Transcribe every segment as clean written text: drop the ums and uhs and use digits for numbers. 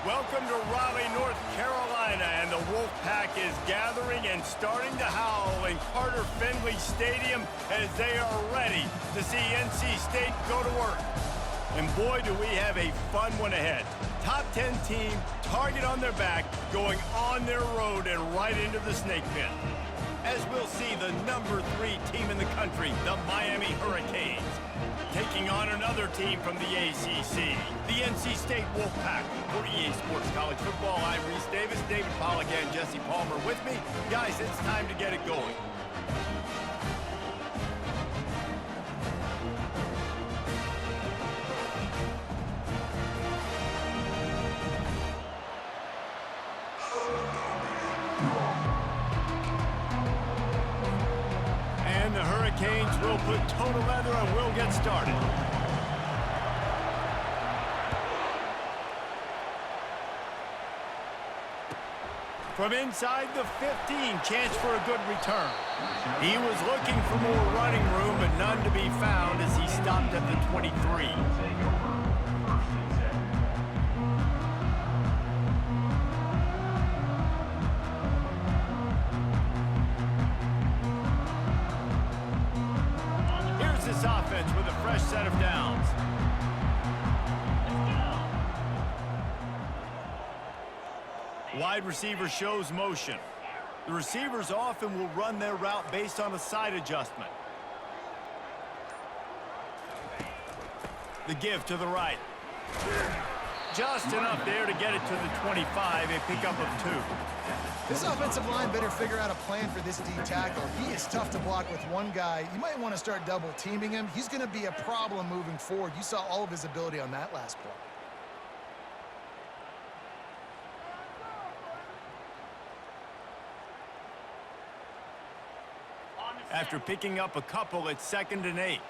Welcome to Raleigh, North Carolina, and the Wolfpack is gathering and starting to howl in Carter Finley Stadium as they are ready to see NC State go to work. And boy, do we have a fun one ahead. Top 10 team, target on their back, going on their road and right into the snake pit. As we'll see the number 3 team in the country, the Miami Hurricanes, taking on another team from the ACC, the NC State Wolfpack. For EA Sports College Football, I'm Reese Davis, David Pollack, and Jesse Palmer with me. Guys, it's time to get it going. And the Hurricanes will put total leather and we'll get started. From inside the 15, chance for a good return. He was looking for more running room, but none to be found as he stopped at the 23. Here's this offense with a fresh set of downs. Wide receiver shows motion. The receivers often will run their route based on a side adjustment. The give to the right. Just enough there to get it to the 25, a pickup of 2. This offensive line better figure out a plan for this D tackle. He is tough to block with one guy. You might want to start double teaming him. He's going to be a problem moving forward. You saw all of his ability on that last play. After picking up a couple, it's 2nd and 8.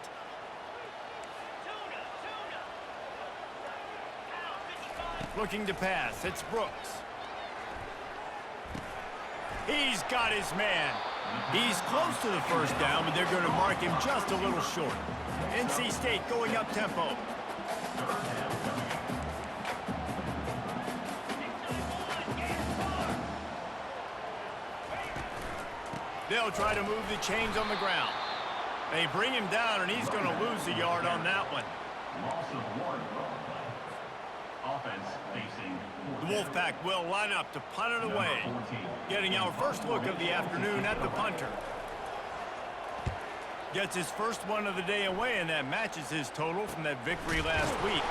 Looking to pass, it's Brooks. He's got his man. He's close to the first down, but they're going to mark him just a little short. NC State going up tempo. They'll try to move the chains on the ground. They bring him down, and he's going to lose a yard on that one. The Wolfpack will line up to punt it away. Getting our first look of the afternoon at the punter. Gets his first one of the day away, and that matches his total from that victory last week.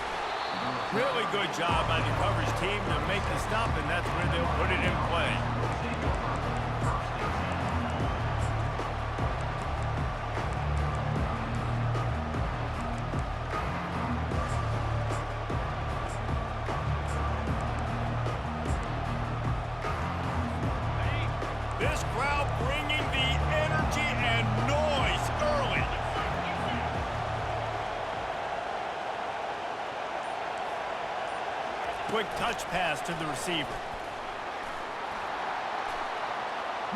Really good job by the coverage team to make the stop, and that's where they'll put it in play. This crowd bringing the energy and noise early. Quick touch pass to the receiver.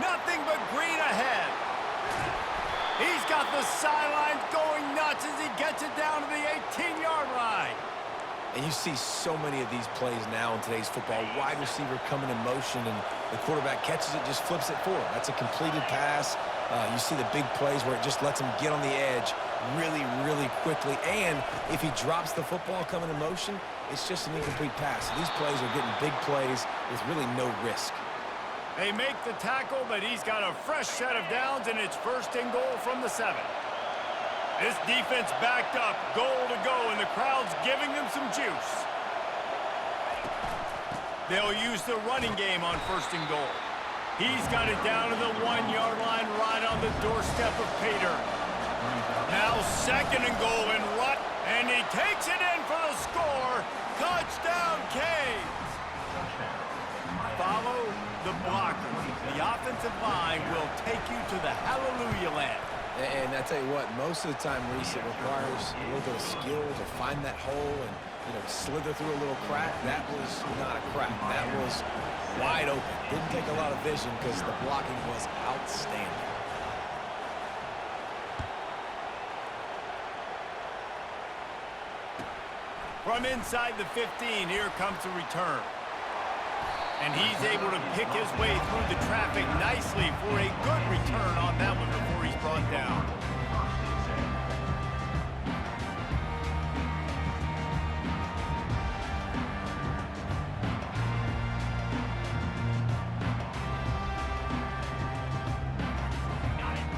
Nothing but green ahead. He's got the sidelines going nuts as he gets it down to the 18-yard line. And you see so many of these plays now in today's football. Wide receiver coming in motion, and the quarterback catches it, just flips it forward. That's a completed pass. You see the big plays where it just lets him get on the edge really, really quickly. And if he drops the football coming in motion, it's just an incomplete pass. So these plays are getting big plays with really no risk. They make the tackle, but he's got a fresh set of downs, and it's 1st and goal from the 7. This defense backed up, goal to go, and the crowd's giving them some juice. They'll use the running game on 1st and goal. He's got it down to the 1-yard line right on the doorstep of Pater. Now 2nd and goal in Rutt, and he takes it in for the score. Touchdown, Canes. Follow the blockers. The offensive line will take you to the hallelujah land. And I tell you what, most of the time, Reese, it requires a little bit of skill to find that hole and, slither through a little crack. That was not a crack. That was wide open. Didn't take a lot of vision because the blocking was outstanding. From inside the 15, here comes the return. And he's able to pick his way through the traffic nicely for a good return on that one before he's brought down.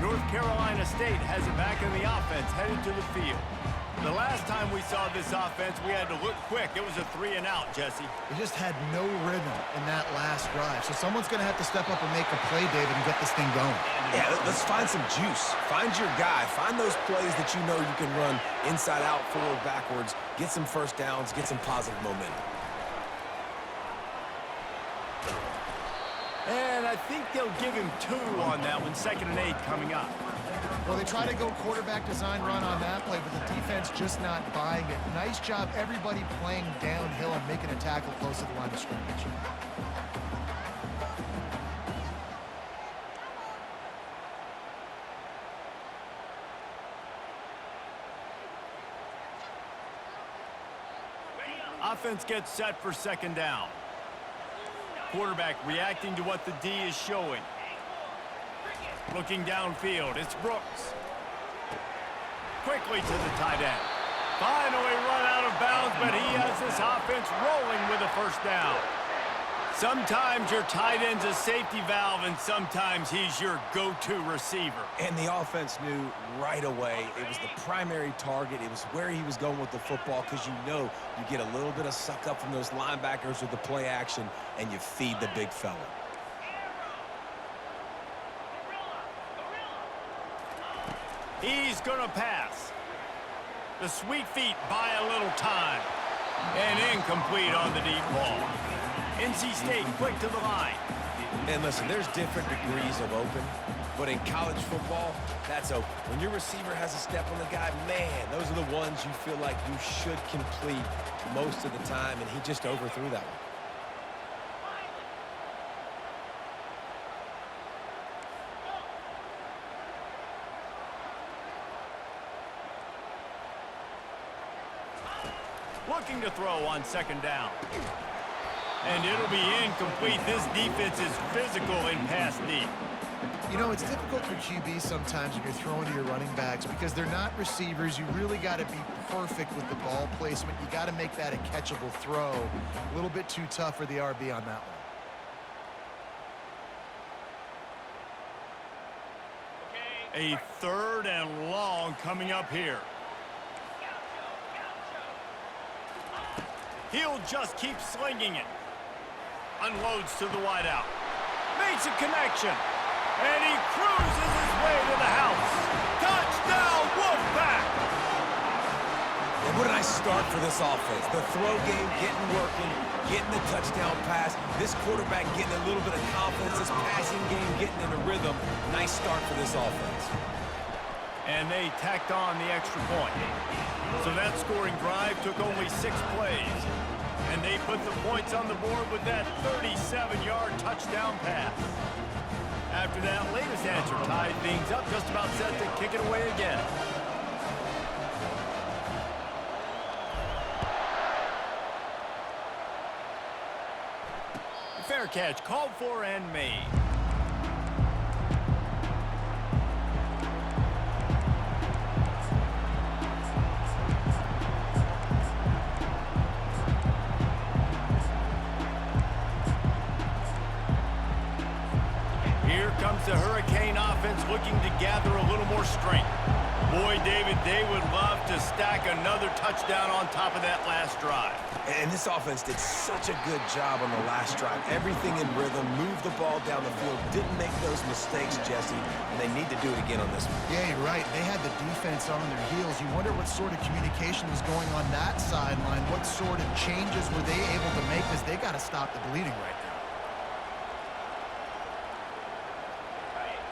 North Carolina State has it back in the offense, headed to the field. The last time we saw this offense, we had to look quick. It was a 3-and-out, Jesse. They just had no rhythm in that last drive. So someone's going to have to step up and make a play, David, and get this thing going. Yeah, let's find some juice. Find your guy. Find those plays that you know you can run inside out, forward, backwards. Get some first downs. Get some positive momentum. And I think they'll give him 2 on that one. 2nd and 8 coming up. Well, they try to go quarterback design run on that play, but the defense just not buying it. Nice job, everybody playing downhill and making a tackle close to the line of scrimmage. Offense gets set for 2nd down. Quarterback reacting to what the D is showing. Looking downfield, it's Brooks. Quickly to the tight end. Finally run out of bounds, but he has this offense rolling with a 1st down. Sometimes your tight end's a safety valve, and sometimes he's your go-to receiver. And the offense knew right away it was the primary target. It was where he was going with the football, because you know you get a little bit of suck up from those linebackers with the play action, and you feed the big fella. He's going to pass. The sweet feet buy a little time. And incomplete on the deep ball. NC State quick to the line. And listen, there's different degrees of open, but in college football, that's open. When your receiver has a step on the guy, man, those are the ones you feel like you should complete most of the time, and he just overthrew that one. Looking to throw on 2nd down. And it'll be incomplete. This defense is physical in pass deep. You know, it's difficult for QB sometimes when you're throwing to your running backs because they're not receivers. You really got to be perfect with the ball placement. You got to make that a catchable throw. A little bit too tough for the RB on that one. A 3rd and long coming up here. He'll just keep slinging it. Unloads to the wideout. Makes a connection. And he cruises his way to the house. Touchdown, Wolfpack! And what a nice start for this offense. The throw game getting working, getting the touchdown pass. This quarterback getting a little bit of confidence. This passing game getting in a rhythm. Nice start for this offense. And they tacked on the extra point. So that scoring drive took only 6 plays. And they put the points on the board with that 37-yard touchdown pass. After that latest answer tied things up, just about set to kick it away again. Fair catch called for and made. Here comes the Hurricane offense looking to gather a little more strength. Boy, David, they would love to stack another touchdown on top of that last drive. And this offense did such a good job on the last drive. Everything in rhythm, moved the ball down the field, didn't make those mistakes, Jesse, and they need to do it again on this one. Yeah, you're right. They had the defense on their heels. You wonder what sort of communication was going on that sideline. What sort of changes were they able to make because they got to stop the bleeding right now.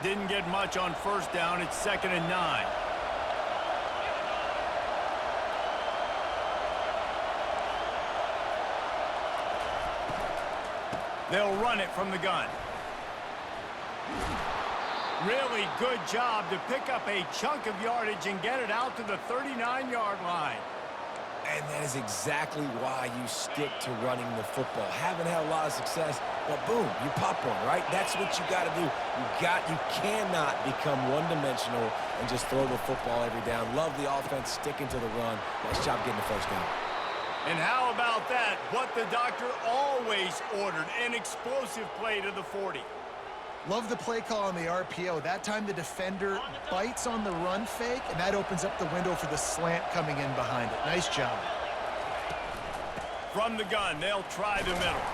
Didn't get much on 1st down. It's 2nd and 9. They'll run it from the gun. Really good job to pick up a chunk of yardage and get it out to the 39-yard line. And that is exactly why you stick to running the football. Haven't had a lot of success, but boom, you pop one, right? That's what you got to do. You cannot become one-dimensional and just throw the football every down. Love the offense sticking to the run. Nice job getting the first down. And how about that? What the doctor always ordered, an explosive play to the 40. Love the play call on the RPO. That time the defender bites on the run fake, and that opens up the window for the slant coming in behind it. Nice job. From the gun, they'll try the middle.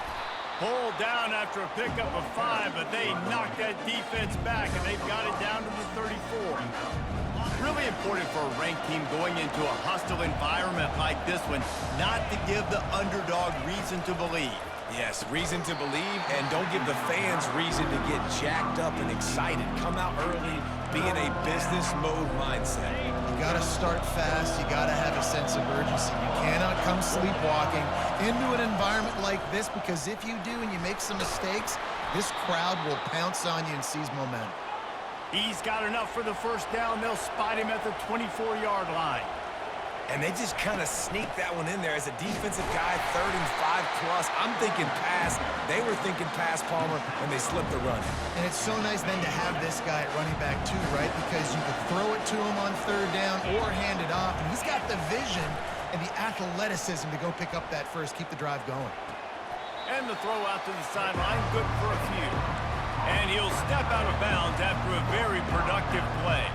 Pulled down after a pickup of 5, but they knocked that defense back, and they've got it down to the 34. Really important for a ranked team going into a hostile environment like this one, not to give the underdog reason to believe. Yes, reason to believe, and don't give the fans reason to get jacked up and excited. Come out early, be in a business mode mindset. You got to start fast. You got to have a sense of urgency. You cannot come sleepwalking into an environment like this, because if you do and you make some mistakes, this crowd will pounce on you and seize momentum. He's got enough for the first down. They'll spot him at the 24-yard line. And they just kind of sneak that one in there as a defensive guy, 3rd and 5+. I'm thinking pass. They were thinking pass, Palmer, and they slipped the run. And it's so nice then to have this guy at running back too, right? Because you could throw it to him on 3rd down or hand it off. And he's got the vision and the athleticism to go pick up that first, keep the drive going. And the throw out to the sideline, good for a few. And he'll step out of bounds after a very productive play.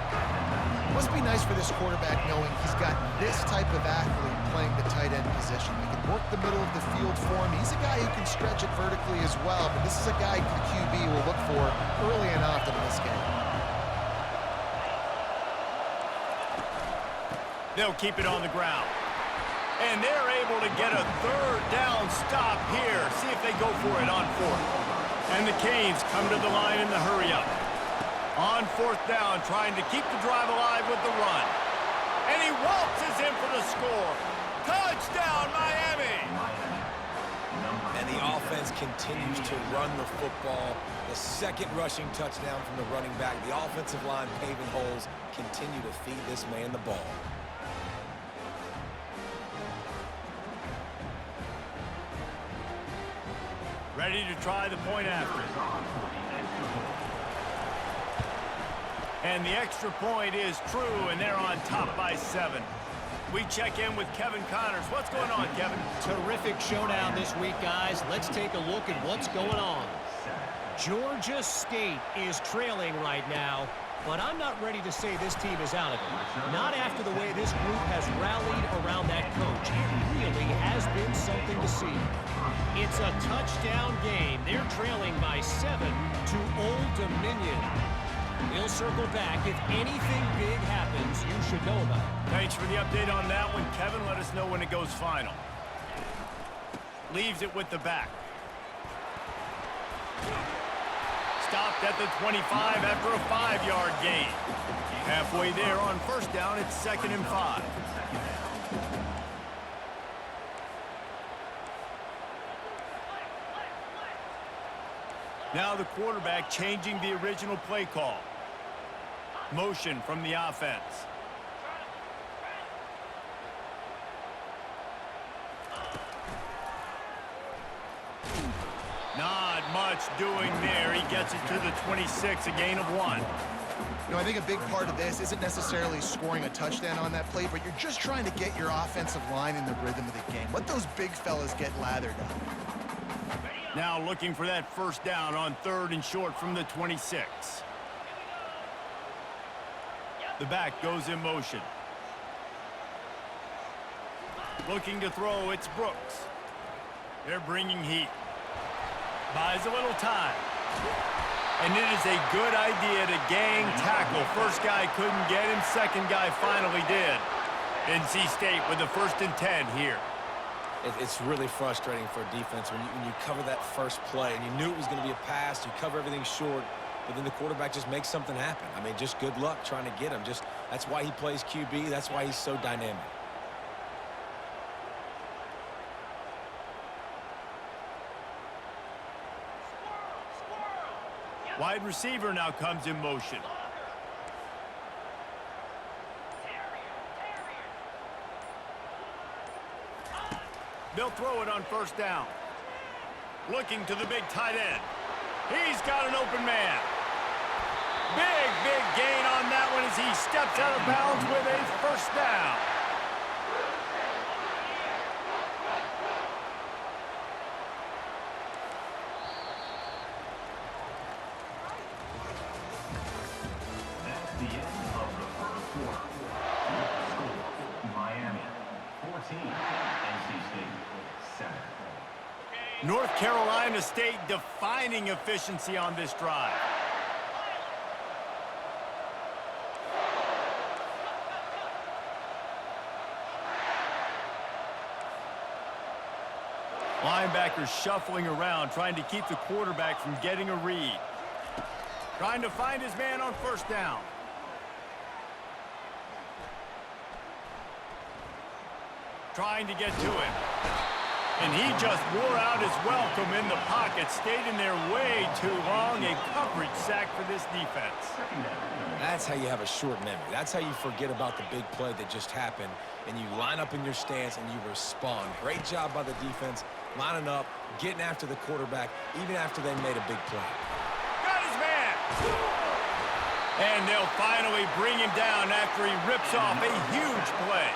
Must be nice for this quarterback knowing he's got this type of athlete playing the tight end position. He can work the middle of the field for him. He's a guy who can stretch it vertically as well, but this is a guy the QB will look for early and often in this game. They'll keep it on the ground. And they're able to get a 3rd down stop here. See if they go for it on 4th. And the Canes come to the line in the hurry up. On 4th down, trying to keep the drive alive with the run. And he waltzes in for the score. Touchdown, Miami! And the offense continues to run the football. The 2nd rushing touchdown from the running back. The offensive line paving holes. Continue to feed this man the ball. Ready to try the point after. And the extra point is true, and they're on top by 7. We check in with Kevin Connors. What's going on, Kevin? Terrific showdown this week, guys. Let's take a look at what's going on. Georgia State is trailing right now, but I'm not ready to say this team is out of it. Not after the way this group has rallied around that coach. It really has been something to see. It's a touchdown game. They're trailing by 7 to Old Dominion. We'll circle back. If anything big happens, you should know about it. Thanks for the update on that one, Kevin. Let us know when it goes final. Leaves it with the back. Stopped at the 25 after a 5-yard gain. Halfway there on 1st down, it's 2nd and 5. Now the quarterback changing the original play call. Motion from the offense. Not much doing there. He gets it to the 26, a gain of 1. You know, I think a big part of this isn't necessarily scoring a touchdown on that play, but you're just trying to get your offensive line in the rhythm of the game. Let those big fellas get lathered up. Now looking for that 1st down on 3rd and short from the 26. The back goes in motion. Looking to throw, it's Brooks. They're bringing heat. Buys a little time. And it is a good idea to gang tackle. First guy couldn't get him. 2nd guy finally did. NC State with the 1st and 10 here. It's really frustrating for a defense when you cover that first play and you knew it was going to be a pass. You cover everything short, but then the quarterback just makes something happen. I mean, just good luck trying to get him. That's why he plays QB. That's why he's so dynamic. Wide receiver now comes in motion. They'll throw it on first down. Looking to the big tight end. He's got an open man. Big gain on that one as he steps out of bounds with a first down. That's the end of the first quarter. Score, Miami 14, NC State 7. North Carolina State defining efficiency on this drive. Linebackers shuffling around, trying to keep the quarterback from getting a read. Trying to find his man on first down. Trying to get to him. And he just wore out his welcome in the pocket, stayed in there way too long. A coverage sack for this defense. That's how you have a short memory. That's how you forget about the big play that just happened, and you line up in your stance and you respond. Great job by the defense, lining up, getting after the quarterback, even after they made a big play. Got his man! And they'll finally bring him down after he rips off a huge play.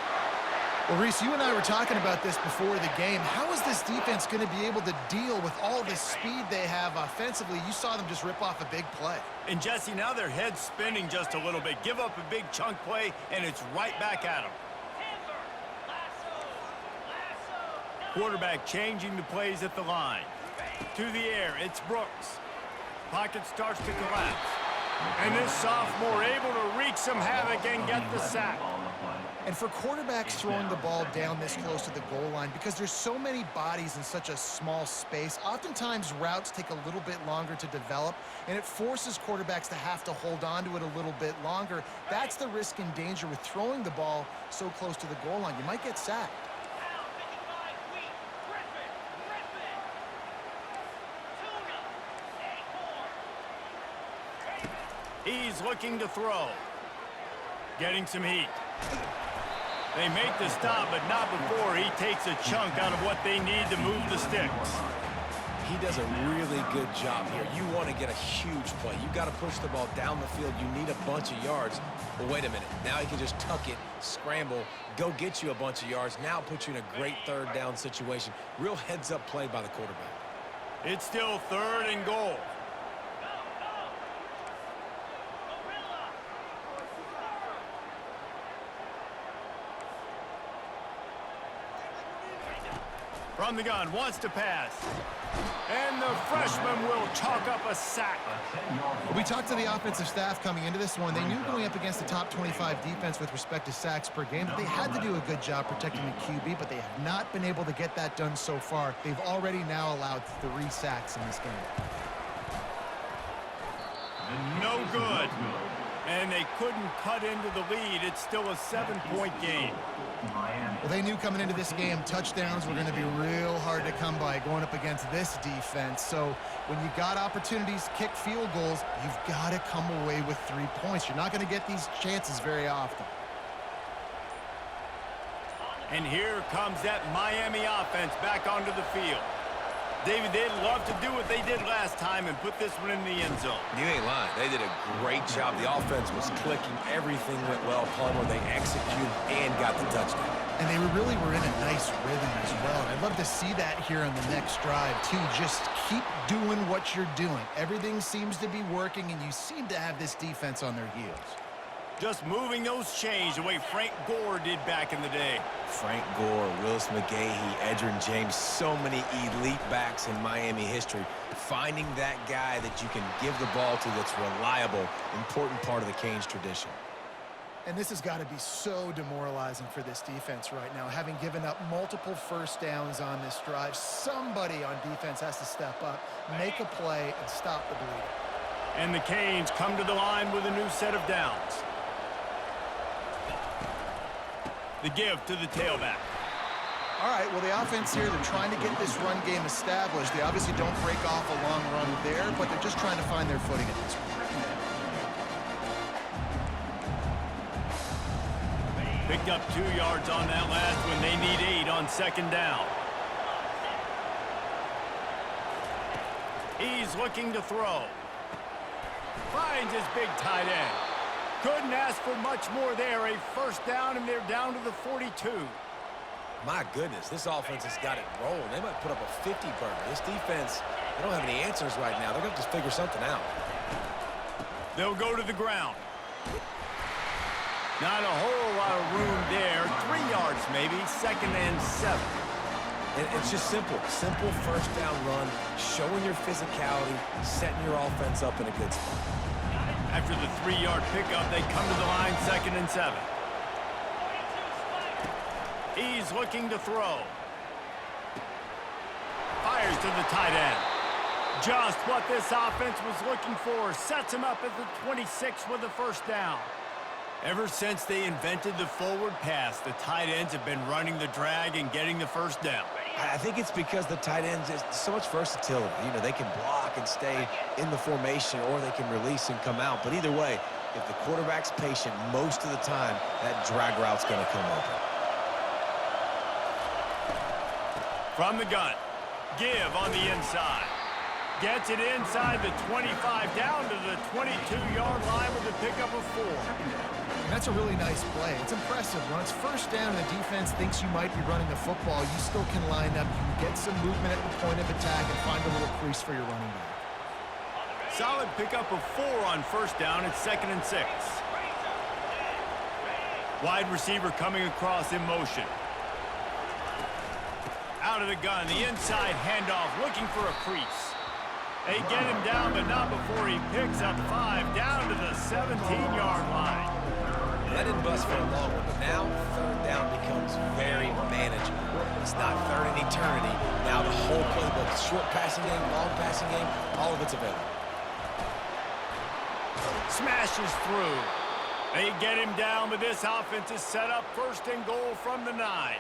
Well, Reese, you and I were talking about this before the game. How is this defense going to be able to deal with all the speed they have offensively? You saw them just rip off a big play. And Jesse, now their head's spinning just a little bit. Give up a big chunk play, and it's right back at them. Quarterback changing the plays at the line. To the air, it's Brooks. Pocket starts to collapse. And this sophomore able to wreak some havoc and get the sack. And for quarterbacks throwing the ball down this close to the goal line, because there's so many bodies in such a small space, oftentimes routes take a little bit longer to develop, and it forces quarterbacks to have to hold on to it a little bit longer. That's the risk and danger with throwing the ball so close to the goal line. You might get sacked. He's looking to throw. Getting some heat. They make the stop, but not before he takes a chunk out of what they need to move the sticks. He does a really good job here. You want to get a huge play. You got to push the ball down the field. You need a bunch of yards. But wait a minute. Now he can just tuck it, scramble, go get you a bunch of yards. Now put you in a great third down situation. Real heads-up play by the quarterback. It's still 3rd and goal. From the gun, wants to pass. And the freshman will chalk up a sack. We talked to the offensive staff coming into this one. They knew going up against the top 25 defense with respect to sacks per game that they had to do a good job protecting the QB, but they have not been able to get that done so far. They've already now allowed 3 sacks in this game. No good. And they couldn't cut into the lead. It's still a 7-point game. Well, they knew coming into this game touchdowns were going to be real hard to come by going up against this defense. So when you got opportunities to kick field goals, you've got to come away with 3 points. You're not going to get these chances very often. And here comes that Miami offense back onto the field. David, they'd love to do what they did last time and put this one in the end zone. You ain't lying. They did a great job. The offense was clicking. Everything went well. Palmer, they executed and got the touchdown. And they really were in a nice rhythm as well. And I'd love to see that here on the next drive, too. Just keep doing what you're doing. Everything seems to be working, and you seem to have this defense on their heels. Just moving those chains the way Frank Gore did back in the day. Frank Gore, Willis McGahee, Edgerrin James, so many elite backs in Miami history. Finding that guy that you can give the ball to that's reliable, important part of the Canes tradition. And this has got to be so demoralizing for this defense right now. Having given up multiple first downs on this drive, somebody on defense has to step up, make a play, and stop the bleeding. And the Canes come to the line with a new set of downs. The give to the tailback. All right, well, the offense here, they're trying to get this run game established. They obviously don't break off a long run there, but they're just trying to find their footing at this point. Picked up 2 yards on that last one. They need 8 on 2nd down. He's looking to throw. Finds his big tight end. Couldn't ask for much more there. A first down, and they're down to the 42. My goodness, this offense has got it rolling. They might put up a 50-burger. This defense, they don't have any answers right now. They're going to just figure something out. They'll go to the ground. Not a whole lot of room there. 3 yards maybe, 2nd and 7. And it's just simple. Simple first down run, showing your physicality, setting your offense up in a good spot. After the 3-yard pickup, they come to the line, 2nd and 7. He's looking to throw. Fires to the tight end. Just what this offense was looking for. Sets him up at the 26 with the first down. Ever since they invented the forward pass, the tight ends have been running the drag and getting the first down. I think it's because the tight ends is so much versatility. You know, they can block and stay in the formation, or they can release and come out. But either way, if the quarterback's patient, most of the time, that drag route's going to come open. From the gun, give on the inside. Gets it inside the 25, down to the 22-yard line with a pickup of 4. And that's a really nice play. It's impressive. When it's first down and the defense thinks you might be running the football, you still can line up. You can get some movement at the point of attack and find a little crease for your running back. Solid pickup of 4 on first down. It's 2nd and 6. Wide receiver coming across in motion. Out of the gun, the inside handoff, looking for a crease. They get him down, but not before he picks up 5, down to the 17-yard line. That didn't bust for a long one, but now 3rd down becomes very manageable. It's not 3rd and eternity. Now the whole playbook, short passing game, long passing game, all of it's available. Smashes through. They get him down, but this offense is set up 1st and goal from the 9.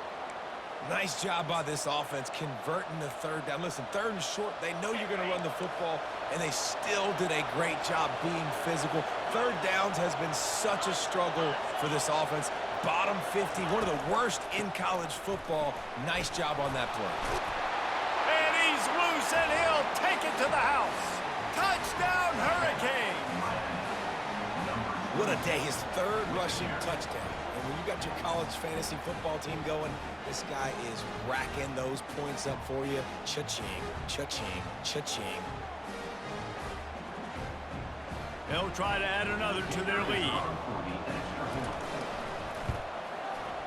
Nice job by this offense converting the 3rd down. Listen, 3rd and short, they know you're going to run the football, and they still did a great job being physical. 3rd downs has been such a struggle for this offense. Bottom 50, one of the worst in college football. Nice job on that play. And he's loose, and he'll take it to the house. Touchdown, Hurricanes! What a day, his 3rd rushing touchdown. And when you got your college fantasy football team going, this guy is racking those points up for you. Cha-ching, cha-ching, cha-ching. They'll try to add another to their lead.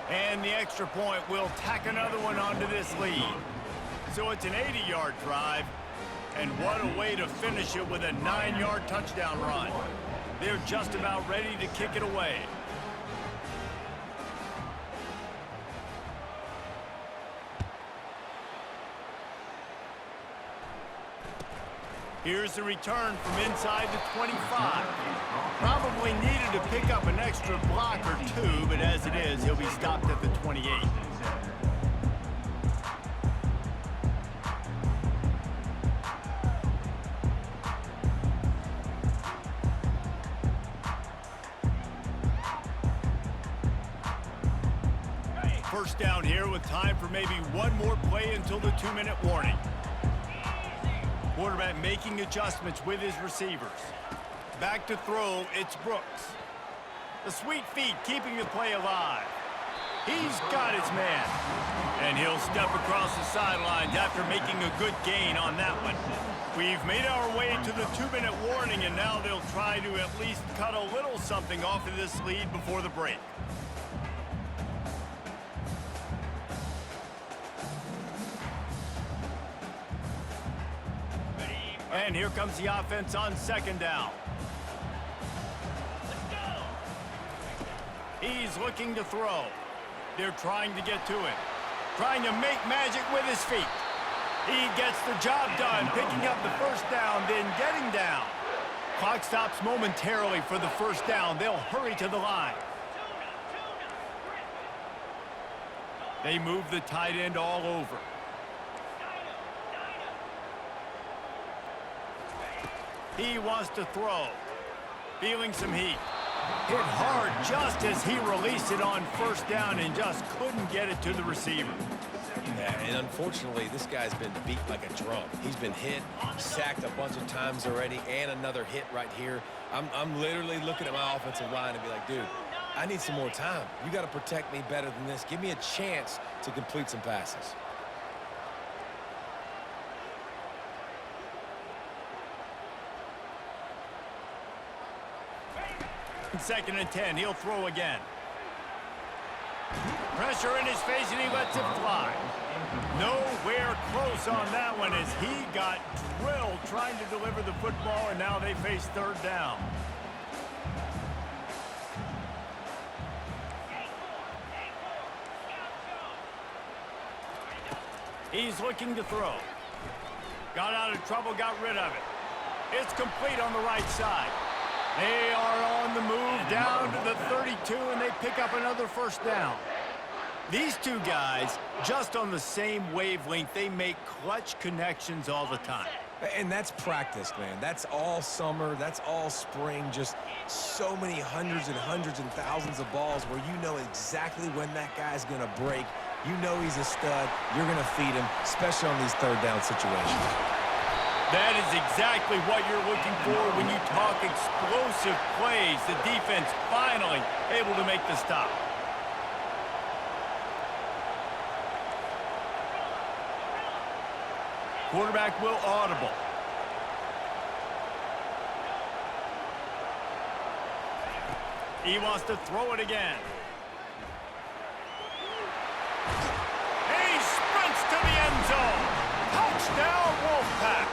And the extra point will tack another one onto this lead. So it's an 80-yard drive. And what a way to finish it with a 9-yard touchdown run. They're just about ready to kick it away. Here's the return from inside the 25. Probably needed to pick up an extra block or 2, but as it is, he'll be stopped at the 28. First down here with time for maybe one more play until the 2-minute warning. Quarterback making adjustments with his receivers. Back to throw, it's Brooks. The sweet feet keeping the play alive. He's got his man. And he'll step across the sidelines after making a good gain on that one. We've made our way to the 2-minute warning, and now they'll try to at least cut a little something off of this lead before the break. And here comes the offense on 2nd down. He's looking to throw. They're trying to get to him. Trying to make magic with his feet. He gets the job done, picking up the first down, then getting down. Clock stops momentarily for the first down. They'll hurry to the line. They move the tight end all over. He wants to throw. Feeling some heat. Hit hard just as he released it on first down and just couldn't get it to the receiver. Yeah, and unfortunately, this guy's been beat like a drum. He's been hit, sacked a bunch of times already, and another hit right here. I'm literally looking at my offensive line and be like, dude, I need some more time. You got to protect me better than this. Give me a chance to complete some passes. 2nd and 10. He'll throw again. Pressure in his face, and he lets it fly. Nowhere close on that one as he got drilled trying to deliver the football, and now they face 3rd down. He's looking to throw. Got out of trouble, got rid of it. It's complete on the right side. They are on the move down to the 32, and they pick up another 1st down. These two guys, just on the same wavelength, they make clutch connections all the time. And that's practice, man. That's all summer. That's all spring. Just so many hundreds and thousands of balls where you know exactly when that guy's going to break. You know he's a stud. You're going to feed him, especially on these 3rd down situations. That is exactly what you're looking for when you talk explosive plays. The defense finally able to make the stop. Quarterback will audible. He wants to throw it again. He sprints to the end zone. Touchdown, Wolfpack.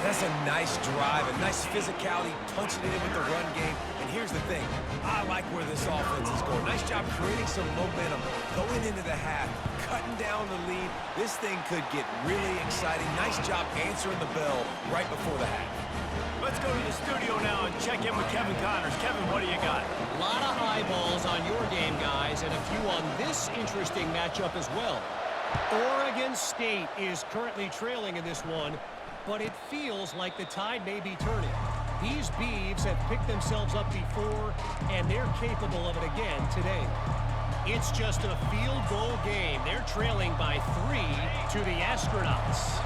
That's a nice drive, a nice physicality, punching it in with the run game. And here's the thing. I like where this offense is going. Nice job creating some momentum, going into the half, cutting down the lead. This thing could get really exciting. Nice job answering the bell right before the half. Let's go to the studio now and check in with Kevin Connors. Kevin, what do you got? A lot of eyeballs on your game, guys, and a few on this interesting matchup as well. Oregon State is currently trailing in this one, but it feels like the tide may be turning. These Beavs have picked themselves up before, and they're capable of it again today. It's just a field goal game. They're trailing by 3 to the Astronauts.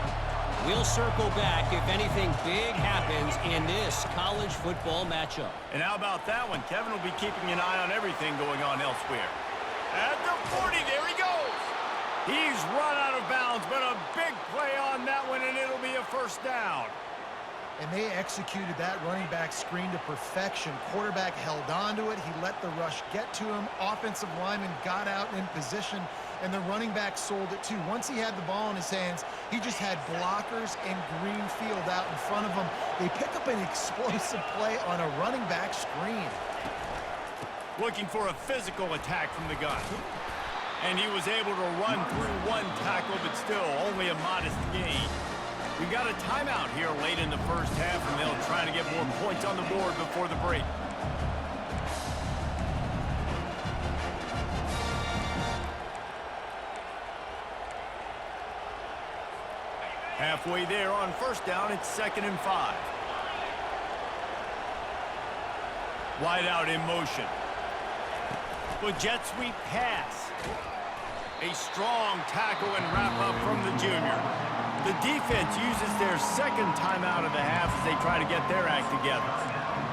We'll circle back if anything big happens in this college football matchup. And how about that one? Kevin will be keeping an eye on everything going on elsewhere. At the 40, there he goes. He's run out of bounds, but a big play on that one, and it'll be a 1st down. And they executed that running back screen to perfection. Quarterback held on to it. He let the rush get to him. Offensive lineman got out in position, and the running back sold it too. Once he had the ball in his hands, he just had blockers and green field out in front of him. They pick up an explosive play on a running back screen. Looking for a physical attack from the gun. And he was able to run through one tackle, but still only a modest gain. We've got a timeout here late in the 1st half, and they'll try to get more points on the board before the break. Halfway there on 1st down, it's 2nd and 5. Wide out in motion. With jet sweep pass. A strong tackle and wrap up from the junior. The defense uses their 2nd timeout of the half as they try to get their act together.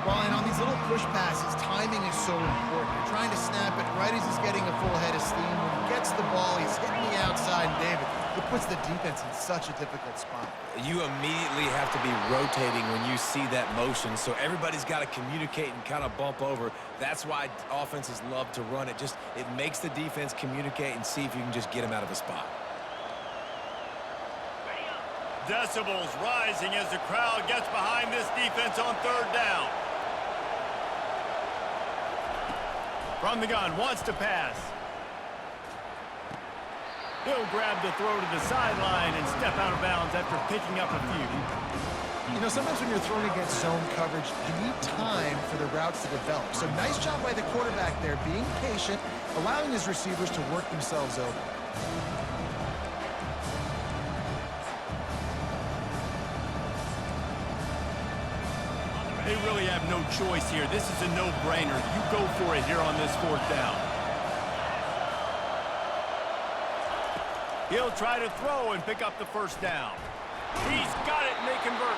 Well, and on these little push passes, timing is so important. You're trying to snap it right as he's getting a full head of steam. When he gets the ball, he's hitting the outside, and David, it puts the defense in such a difficult spot. You immediately have to be rotating when you see that motion, so everybody's got to communicate and kind of bump over. That's why offenses love to run it. It makes the defense communicate and see if you can just get him out of a spot. Decibels rising as the crowd gets behind this defense on 3rd down. From the gun, wants to pass. He'll grab the throw to the sideline and step out of bounds after picking up a few. You know, sometimes when you're throwing against zone coverage, you need time for the routes to develop. So nice job by the quarterback there, being patient, allowing his receivers to work themselves over. They really have no choice here. This is a no-brainer. You go for it here on this 4th down. He'll try to throw and pick up the first down. He's got it, and they convert.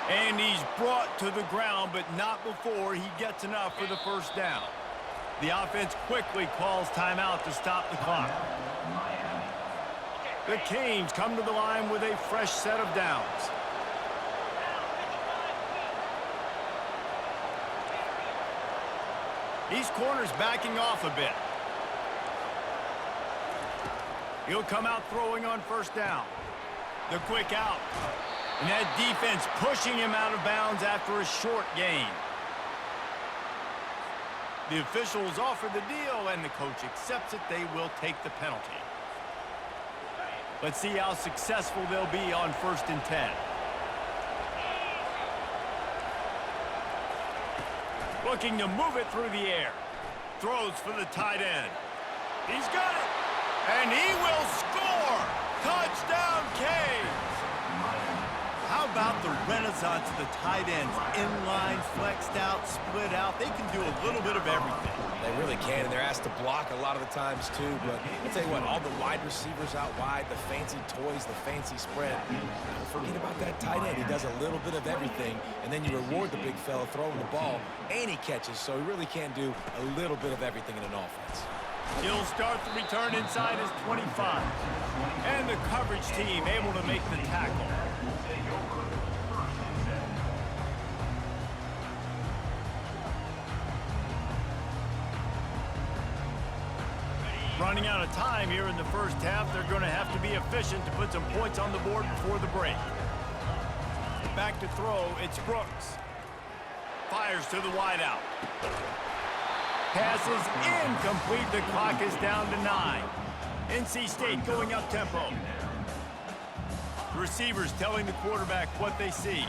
And he's brought to the ground, but not before he gets enough for the first down. The offense quickly calls timeout to stop the clock. The Canes come to the line with a fresh set of downs. These corners backing off a bit. He'll come out throwing on first down. The quick out. And that defense pushing him out of bounds after a short gain. The officials offer the deal, and the coach accepts it. They will take the penalty. Let's see how successful they'll be on 1st and 10. Looking to move it through the air. Throws for the tight end. He's got it. And he will score! Touchdown, Canes! How about the renaissance of the tight ends? Inline, flexed out, split out. They can do a little bit of everything. They really can, and they're asked to block a lot of the times, too. But I'll tell you what, all the wide receivers out wide, the fancy toys, the fancy spread. Don't forget about that tight end. He does a little bit of everything, and then you reward the big fella throwing the ball, and he catches, so he really can do a little bit of everything in an offense. He'll start the return inside his 25. And the coverage team able to make the tackle. Running out of time here in the first half, they're going to have to be efficient to put some points on the board before the break. Back to throw, it's Brooks. Fires to the wideout. Pass is incomplete. The clock is down to 9. NC State going up tempo. The receivers telling the quarterback what they see.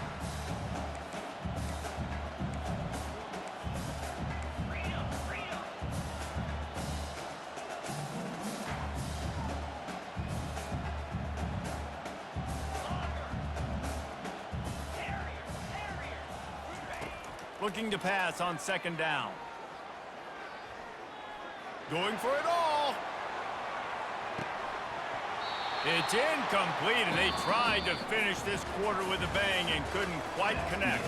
Looking to pass on 2nd down. Going for it all. It's incomplete, and they tried to finish this quarter with a bang and couldn't quite connect.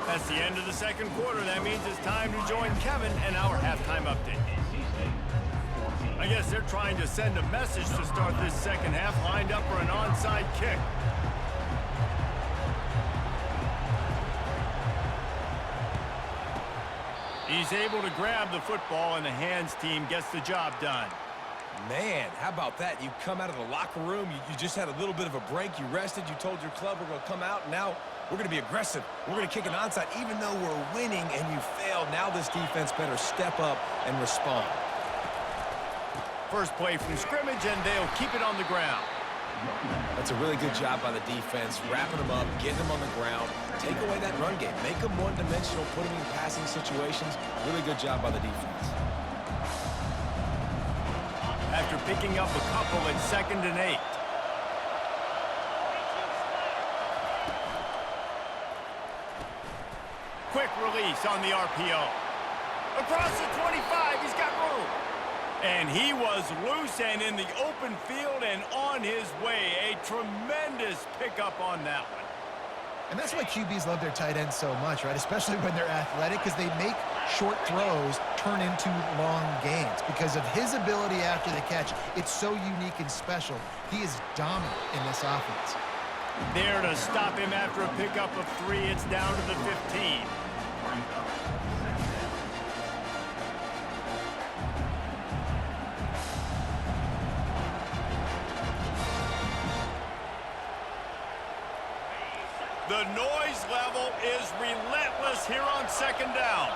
That's the end of the 2nd quarter. That means it's time to join Kevin and our halftime update. I guess they're trying to send a message to start this 2nd half, lined up for an onside kick. He's able to grab the football, and the hands team gets the job done. Man, how about that? You come out of the locker room, you just had a little bit of a break, you rested, you told your club we're going to come out, and now we're going to be aggressive. We're going to kick an onside, even though we're winning and you failed. Now this defense better step up and respond. First play from scrimmage, and they'll keep it on the ground. That's a really good job by the defense, wrapping them up, getting them on the ground, take away that run game, make them one-dimensional, put them in passing situations. Really good job by the defense. After picking up a couple at 2nd and 8. Quick release on the RPO. Across the 25, he's got room. And he was loose and in the open field and on his way. A tremendous pickup on that one. And that's why QBs love their tight ends so much, right? Especially when they're athletic, because they make short throws turn into long gains. Because of his ability after the catch, it's so unique and special. He is dominant in this offense. There to stop him after a pickup of 3. It's down to the 15. The noise level is relentless here on 2nd down.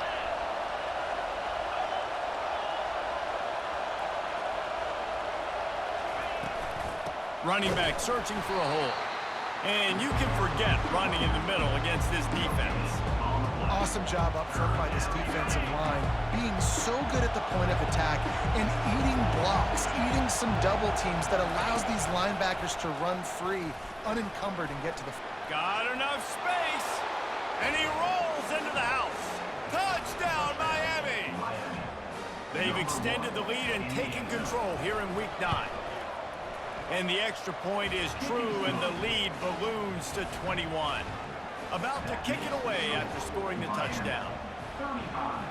Running back searching for a hole. And you can forget running in the middle against this defense. Awesome job up front by this defensive line, being so good at the point of attack and eating blocks, eating some double teams that allows these linebackers to run free, unencumbered, and get to the... Got enough space, and he rolls into the house. Touchdown, Miami! They've extended the lead and taken control here in Week 9. And the extra point is true, and the lead balloons to 21. About to kick it away after scoring the touchdown. 35.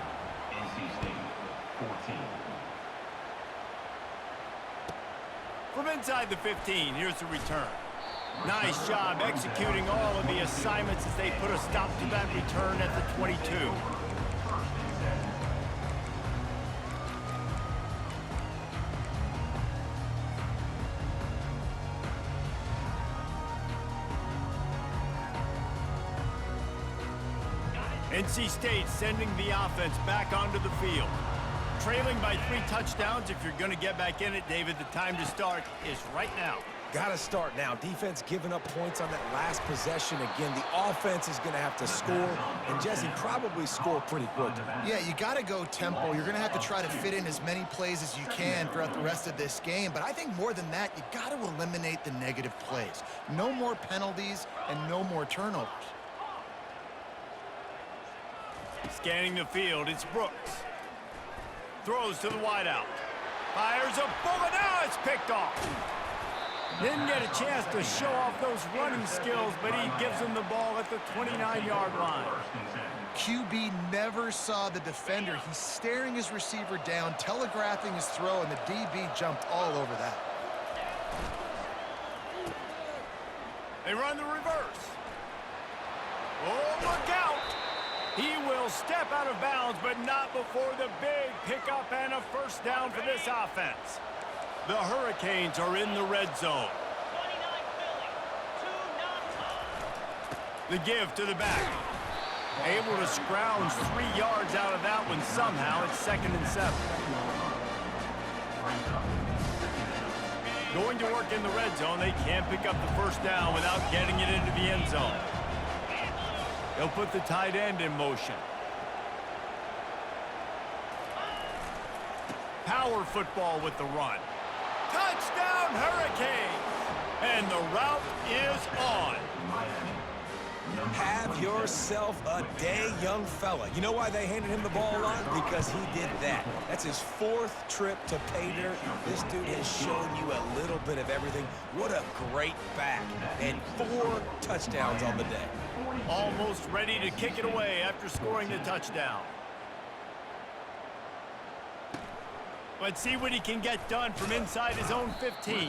NC State 14. From inside the 15, here's the return. Nice job executing all of the assignments as they put a stop to that return at the 22. NC State sending the offense back onto the field. Trailing by 3 touchdowns. If you're going to get back in it, David, the time to start is right now. Got to start now. Defense giving up points on that last possession. Again, the offense is going to have to score, and Jesse probably score pretty quickly. Yeah, you got to go tempo. You're going to have to try to fit in as many plays as you can throughout the rest of this game. But I think more than that, you got to eliminate the negative plays. No more penalties and no more turnovers. Scanning the field, it's Brooks. Throws to the wideout. Fires a bullet. Now it's picked off. Didn't get a chance to show off those running skills, but he gives him the ball at the 29-yard line. QB never saw the defender. He's staring his receiver down, telegraphing his throw, and the DB jumped all over that. They run the reverse. Oh, look out! He will step out of bounds, but not before the big pickup and a first down for this offense. The Hurricanes are in the red zone. The give to the back. Able to scrounge 3 yards out of that one somehow. It's 2nd and 7. Going to work in the red zone. They can't pick up the first down without getting it into the end zone. They'll put the tight end in motion. Power football with the run. Touchdown, Hurricanes! And the route is on. Have yourself a day, young fella. You know why they handed him the ball a lot? Because he did that. That's his 4th trip to pay dirt. This dude has shown you a little bit of everything. What a great back. And 4 touchdowns on the day. Almost ready to kick it away after scoring the touchdown. Let's see what he can get done from inside his own 15.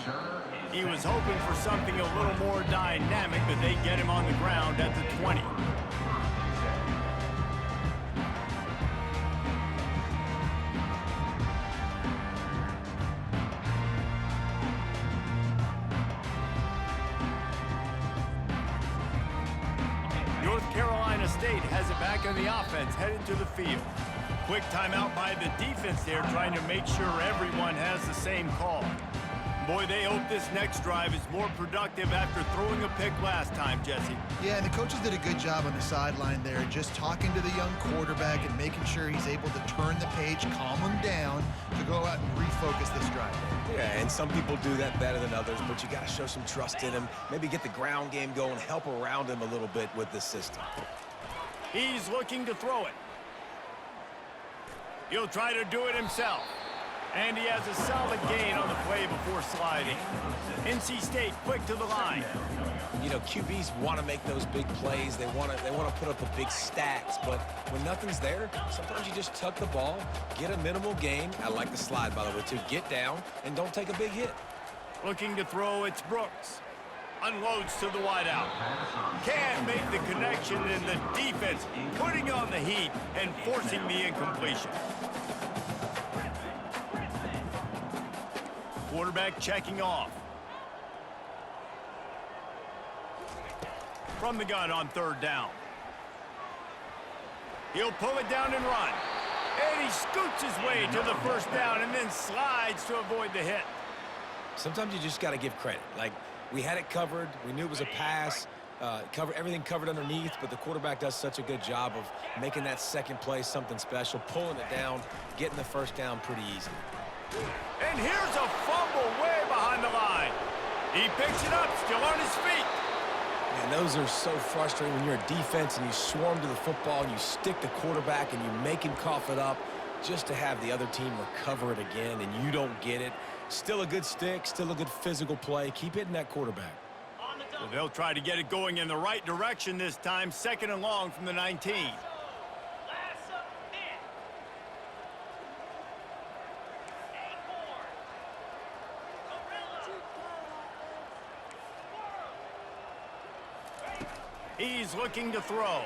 He was hoping for something a little more dynamic, but they get him on the ground at the 20. North Carolina State has it back on the offense, headed to the field. Quick timeout by the defense there, trying to make sure everyone has the same call. Boy, they hope this next drive is more productive after throwing a pick last time, Jesse. Yeah, and the coaches did a good job on the sideline there, just talking to the young quarterback and making sure he's able to turn the page, calm him down, to go out and refocus this drive. Yeah, and some people do that better than others, but you got to show some trust in him. Maybe get the ground game going, help around him a little bit with this system. He's looking to throw it. He'll try to do it himself. And he has a solid gain on the play before sliding. NC State quick to the line. You know, QBs want to make those big plays. They want to put up the big stats. But when nothing's there, sometimes you just tuck the ball, get a minimal gain. I like the slide, by the way, too. Get down and don't take a big hit. Looking to throw, it's Brooks. Unloads to the wideout. Can't make the connection, and the defense putting on the heat and forcing the incompletion. Quarterback checking off. From the gun on 3rd down. He'll pull it down and run. And he scoots his way to the first down and then slides to avoid the hit. Sometimes you just got to give credit. Like, we had it covered. We knew it was a pass. Everything covered underneath, but the quarterback does such a good job of making that second play something special, pulling it down, getting the first down pretty easy. And here's a fumble way behind the line. He picks it up, still on his feet. And those are so frustrating when you're a defense and you swarm to the football and you stick the quarterback and you make him cough it up just to have the other team recover it again and you don't get it. Still a good stick, still a good physical play. Keep hitting that quarterback. Well, they'll try to get it going in the right direction this time. 2nd and long from the 19. He's looking to throw.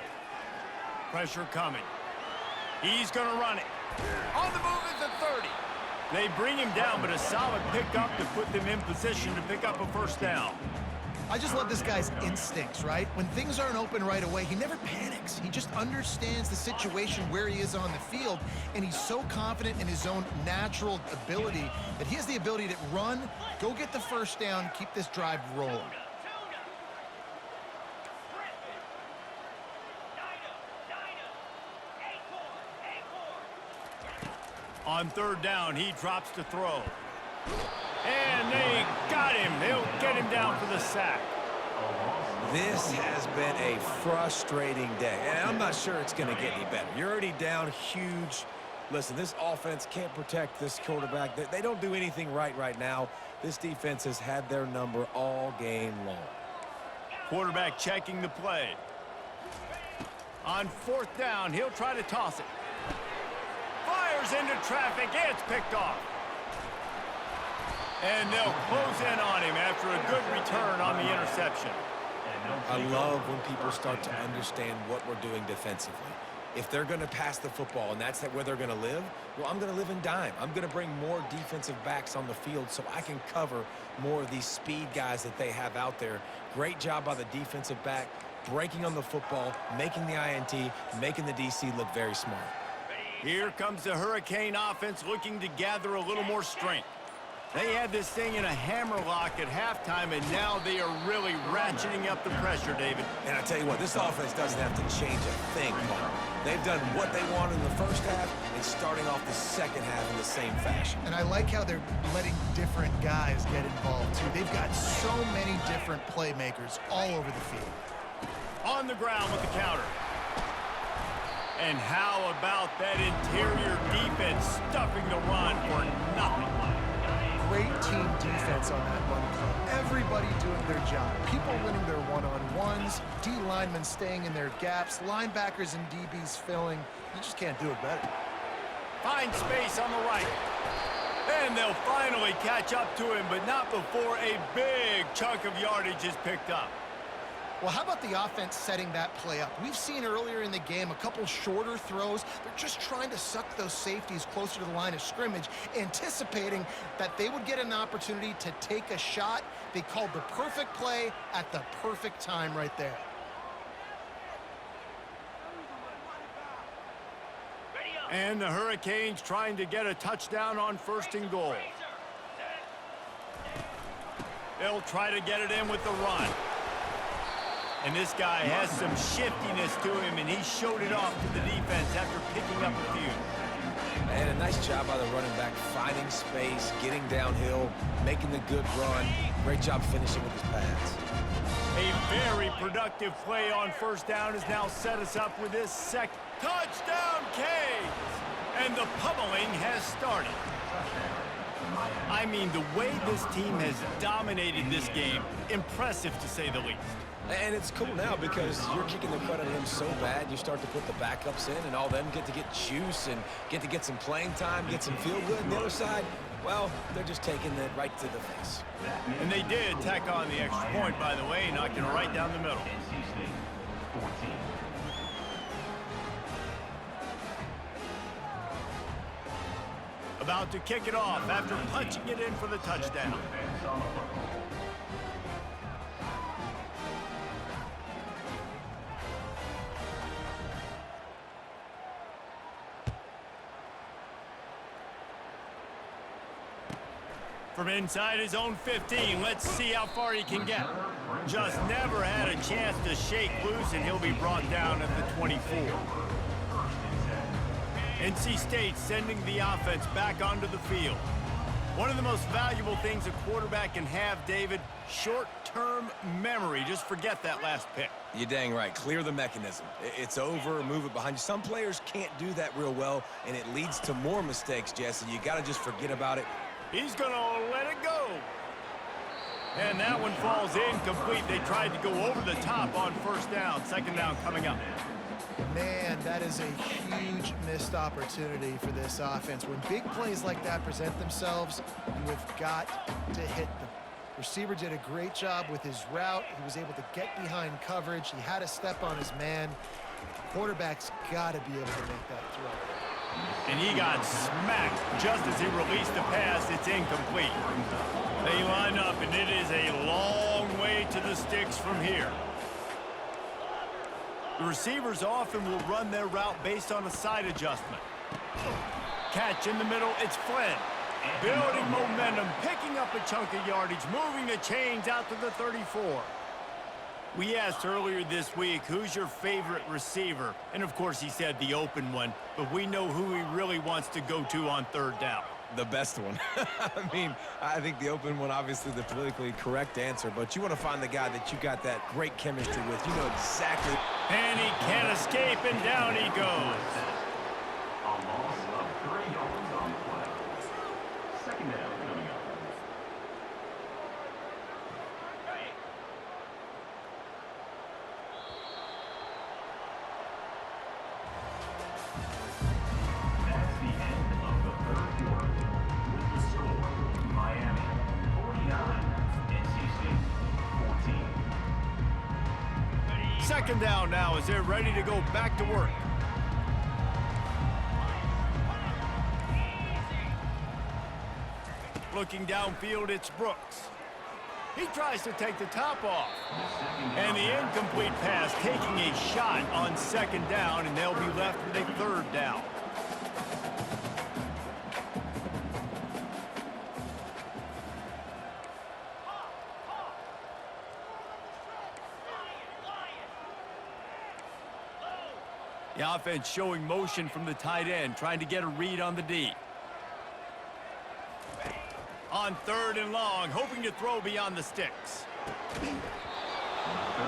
Pressure coming. He's going to run it. On the move is a 30. They bring him down, but a solid pickup to put them in position to pick up a 1st down. I just love this guy's instincts, right? When things aren't open right away, he never panics. He just understands the situation where he is on the field, and he's so confident in his own natural ability that he has the ability to run, go get the 1st down, keep this drive rolling. On 3rd down, he drops to throw. And they got him. They'll get him down for the sack. This has been a frustrating day, and I'm not sure it's going to get any better. You're already down huge. Listen, this offense can't protect this quarterback. They don't do anything right now. This defense has had their number all game long. Quarterback checking the play. On 4th down, he'll try to toss it. Fires into traffic. It's picked off. And they'll close in on him after a good return on the interception. I love when people start to understand what we're doing defensively. If they're going to pass the football and that's where they're going to live, well, I'm going to live in dime. I'm going to bring more defensive backs on the field so I can cover more of these speed guys that they have out there. Great job by the defensive back, breaking on the football, making the INT, making the DC look very smart. Here comes the Hurricane offense looking to gather a little more strength. They had this thing in a hammerlock at halftime, and now they are really ratcheting up the pressure, David. And I tell you what, this offense doesn't have to change a thing, Paul. They've done what they wanted in the 1st half and starting off the 2nd half in the same fashion. And I like how they're letting different guys get involved, too. They've got so many different playmakers all over the field. On the ground with the counter. And how about that interior defense stuffing the run for nothing? Great team defense on that run play. Everybody doing their job. People winning their one-on-ones, D linemen staying in their gaps, linebackers and DBs filling. You just can't do it better. Find space on the right. And they'll finally catch up to him, but not before a big chunk of yardage is picked up. Well, how about the offense setting that play up? We've seen earlier in the game a couple shorter throws. They're just trying to suck those safeties closer to the line of scrimmage, anticipating that they would get an opportunity to take a shot. They called the perfect play at the perfect time right there. And the Hurricanes trying to get a touchdown on 1st and goal. They'll try to get it in with the run. And this guy has some shiftiness to him, and he showed it off to the defense after picking up a few. And a nice job by the running back, finding space, getting downhill, making the good run. Great job finishing with his pads. A very productive play on 1st down has now set us up with this second touchdown, Canes! And the pummeling has started. I mean, the way this team has dominated this game, impressive to say the least. And it's cool now because you're kicking the crud out of him so bad, you start to put the backups in, and all them get to get juice and get to get some playing time, get some feel good. And the other side, well, they're just taking it right to the face. And they did tack on the extra point, by the way, knocking it right down the middle. NC State 14. About to kick it off after punching it in for the touchdown. From inside his own 15, let's see how far he can get. Just never had a chance to shake loose, and he'll be brought down at the 24. NC State sending the offense back onto the field. One of the most valuable things a quarterback can have, David, short-term memory. Just forget that last pick. You're dang right. Clear the mechanism. It's over, move it behind you. Some players can't do that real well, and it leads to more mistakes, Jesse. You got to just forget about it. He's going to let it go. And that one falls incomplete. They tried to go over the top on first down. Second down coming up. Man, that is a huge missed opportunity for this offense. When big plays like that present themselves, you have got to hit them. Receiver did a great job with his route. He was able to get behind coverage. He had a step on his man. Quarterback's got to be able to make that throw. And he got smacked just as he released the pass. It's incomplete. They line up, and it is a long way to the sticks from here. The receivers often will run their route based on a side adjustment. Catch in the middle, it's Flynn. Building momentum, picking up a chunk of yardage, moving the chains out to the 34. We asked earlier this week, who's your favorite receiver? And of course he said the open one, but we know who he really wants to go to on third down. The best one. I mean, I think the open one, obviously the politically correct answer, but you want to find the guy that you got that great chemistry with. You know exactly. And he can't escape, and down he goes. A loss of 3 yards on the play. Second down coming up. That's the end of the third quarter. With the score, Miami 49, NC State 14. Second down now as they're ready to go back to work. Looking downfield, it's Brooks. He tries to take the top off. And the incomplete pass taking a shot on second down, and they'll be left with a third down. The offense showing motion from the tight end, trying to get a read on the D. On third and long, hoping to throw beyond the sticks.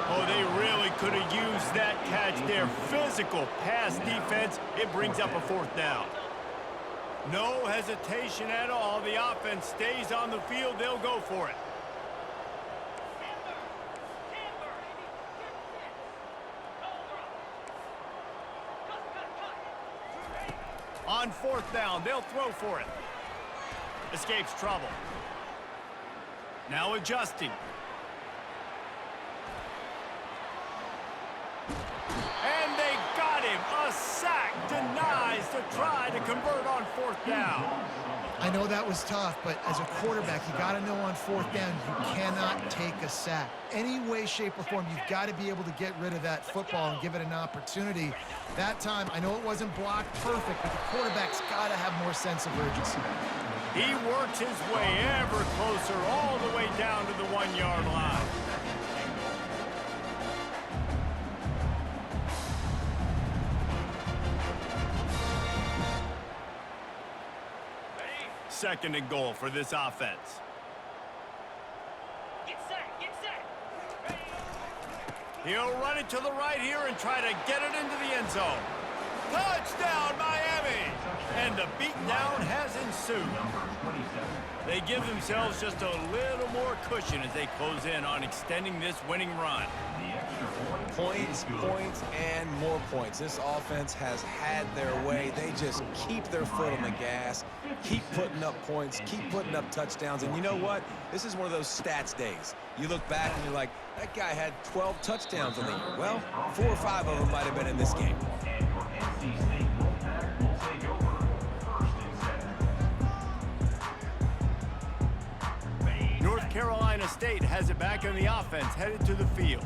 Oh, they really could have used that catch there. Physical pass defense. It brings up a fourth down. No hesitation at all. The offense stays on the field. They'll go for it. On fourth down, they'll throw for it. Escapes trouble. Now adjusting. And they got him. A sack denies to try to convert on fourth down. I know that was tough, but as a quarterback, you got to know on fourth down, you cannot take a sack. Any way, shape, or form, you've got to be able to get rid of that football and give it an opportunity. That time, I know it wasn't blocked perfect, but the quarterback's got to have more sense of urgency. He works his way ever closer all the way down to the 1-yard line. Second and goal for this offense. Get set, get set. He'll run it to the right here and try to get it into the end zone. Touchdown, Miami! And the beatdown has ensued. They give themselves just a little more cushion as they close in on extending this winning run. Points, points, and more points. This offense has had their way. They just keep their foot on the gas, keep putting up points, keep putting up touchdowns. And you know what? This is one of those stats days. You look back and you're like, that guy had 12 touchdowns on the year. Well, 4 or 5 of them might have been in this game. North Carolina State has it back on the offense, headed to the field.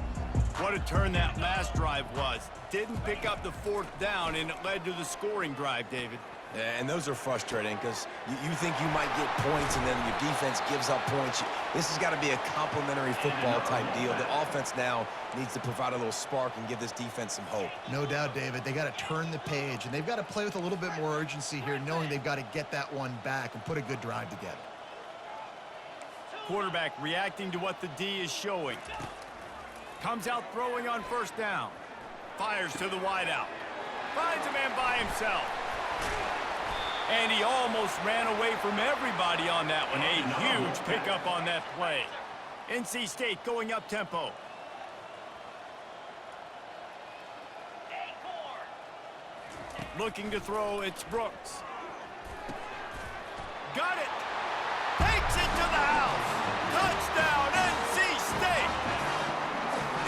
What a turn that last drive was. Didn't pick up the fourth down, and it led to the scoring drive, David. Yeah, and those are frustrating because you think you might get points and then your defense gives up points. This has got to be a complementary football type deal. The offense now needs to provide a little spark and give this defense some hope. No doubt, David. They got to turn the page, and they've got to play with a little bit more urgency here, knowing they've got to get that one back and put a good drive together. Quarterback reacting to what the D is showing. Comes out throwing on first down. Fires to the wideout. Finds a man by himself. And he almost ran away from everybody on that one. A huge pickup on that play. NC State going up tempo. Looking to throw, it's Brooks. Got it. Takes it to the house. Touchdown, NC State.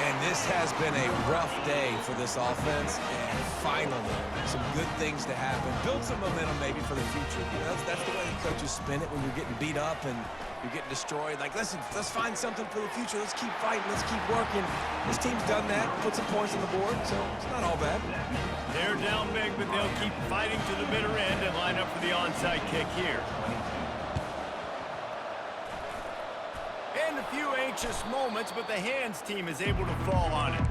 And this has been a rough day for this offense, and finally, some good things to happen. Build some momentum maybe for the future. You know, that's the way the coaches spin it when you're getting beat up and you're getting destroyed. Like, listen, let's find something for the future. Let's keep fighting. Let's keep working. This team's done that, put some points on the board, so it's not all bad. They're down big, but they'll keep fighting to the bitter end and line up for the onside kick here. And a few anxious moments, but the hands team is able to fall on it.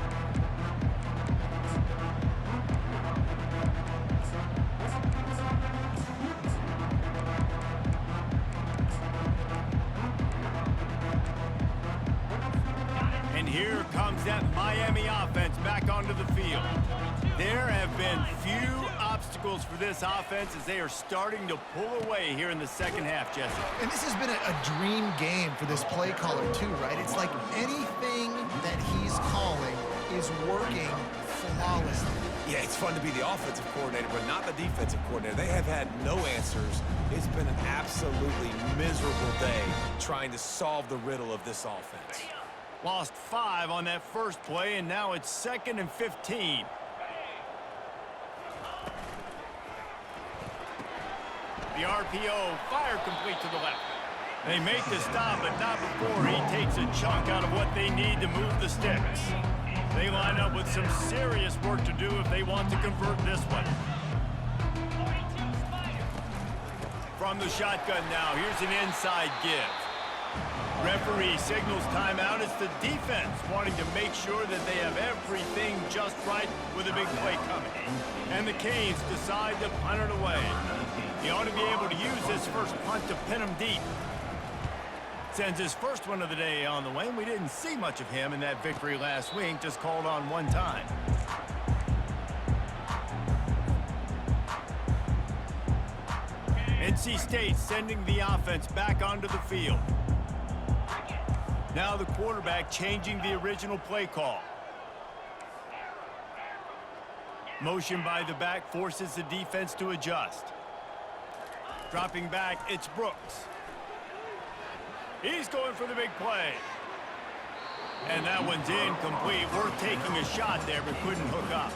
And here comes that Miami offense back onto the field. There have been few obstacles for this offense as they are starting to pull away here in the second half, Jesse. And this has been a dream game for this play caller too, right? It's like anything that he's calling is working flawlessly. Yeah, it's fun to be the offensive coordinator, but not the defensive coordinator. They have had no answers. It's been an absolutely miserable day trying to solve the riddle of this offense. Lost 5 on that first play, and now it's 2nd and 15. The RPO, fire complete to the left. They make the stop, but not before he takes a chunk out of what they need to move the sticks. They line up with some serious work to do if they want to convert this one. From the shotgun now, here's an inside give. Referee signals timeout. It's the defense wanting to make sure that they have everything just right with a big play coming. And the Canes decide to punt it away. He ought to be able to use this first punt to pin him deep. Sends his first one of the day on the way, and we didn't see much of him in that victory last week, just called on one time. NC State sending the offense back onto the field. Now the quarterback changing the original play call. Motion by the back forces the defense to adjust. Dropping back, it's Brooks. He's going for the big play. And that one's incomplete. Worth taking a shot there, but couldn't hook up.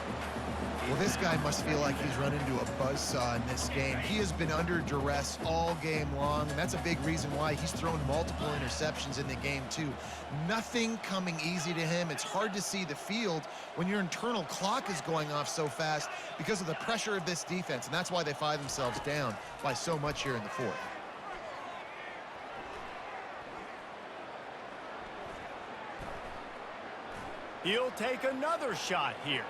Well, this guy must feel like he's run into a buzzsaw in this game. He has been under duress all game long, and that's a big reason why he's thrown multiple interceptions in the game, too. Nothing coming easy to him. It's hard to see the field when your internal clock is going off so fast because of the pressure of this defense, and that's why they find themselves down by so much here in the fourth. He'll take another shot here.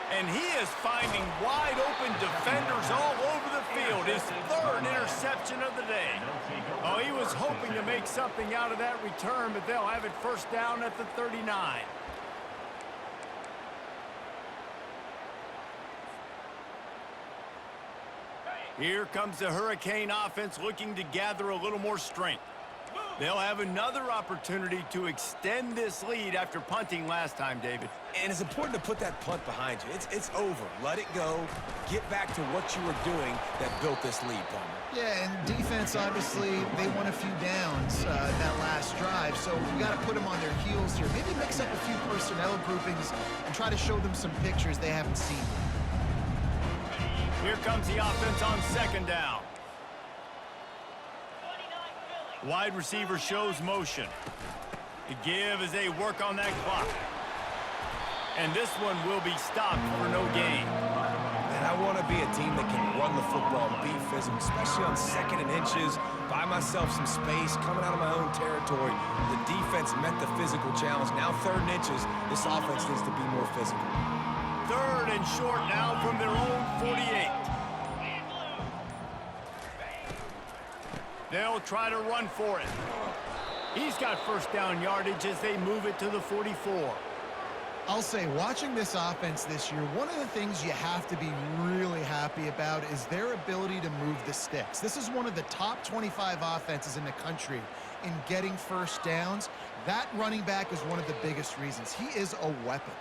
And he is finding wide-open defenders all over the field. His 3rd interception of the day. Oh, he was hoping to make something out of that return, but they'll have it first down at the 39. Here comes the Hurricane offense looking to gather a little more strength. They'll have another opportunity to extend this lead after punting last time, David. And it's important to put that punt behind you. It's over. Let it go. Get back to what you were doing that built this lead, Palmer. Yeah, and defense, obviously, they won a few downs that last drive, so we got to put them on their heels here. Maybe mix up a few personnel groupings and try to show them some pictures they haven't seen. Here comes the offense on 2nd down. Wide receiver shows motion. The give as they work on that clock. And this one will be stopped for no gain. And I want to be a team that can run the football and be physical, especially on 2nd and inches, buy myself some space, coming out of my own territory. The defense met the physical challenge. Now 3rd and inches, this offense needs to be more physical. 3rd and short now from their own 48. They'll try to run for it. He's got first down yardage as they move it to the 44. I'll say, watching this offense this year, one of the things you have to be really happy about is their ability to move the sticks. This is one of the top 25 offenses in the country in getting first downs. That running back is one of the biggest reasons. He is a weapon.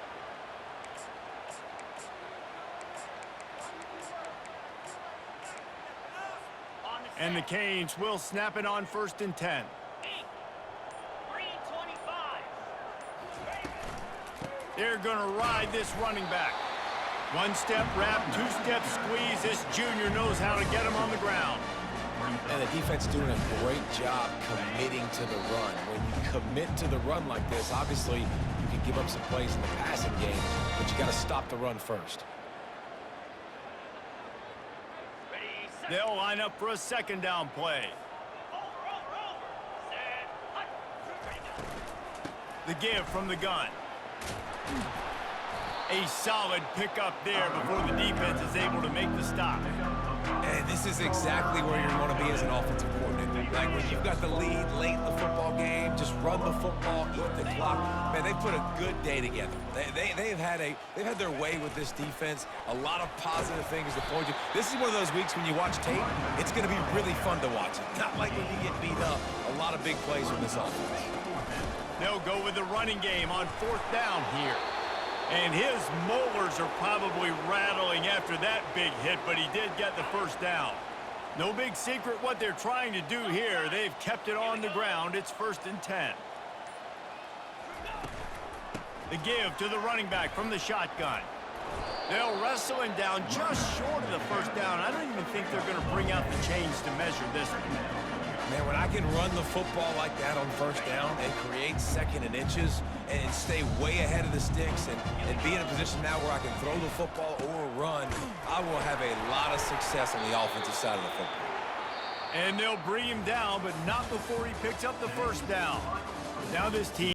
And the Canes will snap it on 1st and 10. Green 25. They're going to ride this running back. One-step wrap, two-step squeeze. This junior knows how to get him on the ground. And the defense doing a great job committing to the run. When you commit to the run like this, obviously you can give up some plays in the passing game, but you got to stop the run first. Ready, set. They'll line up for a 2nd down play. Over. Set. Hut. Ready, go. The give from the gun. A solid pickup there before the defense is able to make the stop. And this is exactly where you want to be as an offensive coordinator. Like when you've got the lead late in the football game, just run the football, eat the clock. Man, they put a good day together. They've had their way with this defense. A lot of positive things to point to. This is one of those weeks when you watch tape, it's going to be really fun to watch it. Not like when you get beat up. A lot of big plays from this offense. They'll go with the running game on 4th down here. And his molars are probably rattling after that big hit, but he did get the 1st down. No big secret what they're trying to do here. They've kept it on the ground. It's 1st and 10. The give to the running back from the shotgun. They'll wrestle him down just short of the 1st down. I don't even think they're going to bring out the chains to measure this one. Man, when I can run the football like that on 1st down and create 2nd and inches and stay way ahead of the sticks and be in a position now where I can throw the football or run, I will have a lot of success on the offensive side of the football. And they'll bring him down, but not before he picks up the 1st down. Now this team